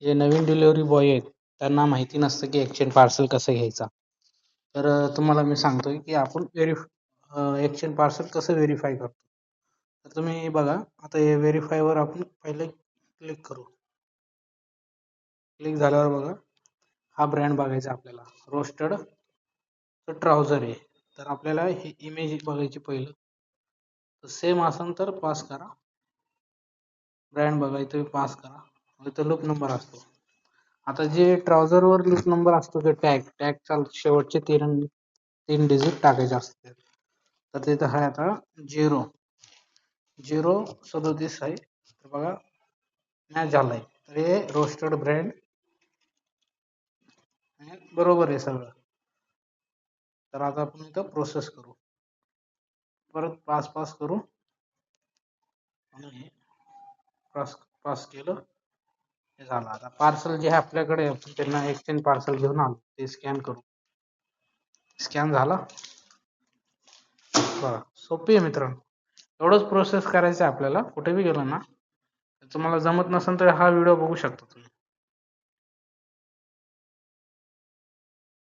जे नवीन delivery boy आहेत त्यांना माहिती नसतं की एक्सचेंज पार्सल कसं घ्यायचा. तर तुम्हाला मी सांगतोय की आपण एक्सचेंज पार्सल कसं व्हेरीफाय करतो. तर तुम्ही बघा, आता हे व्हेरीफायवर आपण पहिले क्लिक करू. क्लिक झाल्यावर बघा, हा ब्रँड बघायचा आपल्याला, रोस्टेड ट्राउझर आहे. तर आपल्याला ही इमेज बघायची पहिलं. तर सेम असेल तर पास करा, ब्रँड बघायचं पास करा, इथं लूप नंबर असतो. आता जे ट्राउझरवर लूप नंबर असतो ते टॅगचा शेवटचे तीन डिजिट टाकायचे असतात. तर तिथं आहे आता 037 आहे. तर बघा मॅच झालाय. तर हे रोस्टेड ब्रँड बरोबर आहे सगळं. तर आता आपण इथं प्रोसेस करू, परत पास करू आणि पास केलं, हे झालं. आता पार्सल जे आहे आपल्याकडे, आपण त्यांना एक्सचेंज पार्सल घेऊन आलो, ते स्कॅन करू. स्कॅन झाला बघा, सोपी आहे मित्रांनो. एवढंच प्रोसेस करायचं आहे आपल्याला. कुठे बी गेलं ना, तुम्हाला जमत नसेल तर हा व्हिडिओ बघू शकता तुम्ही.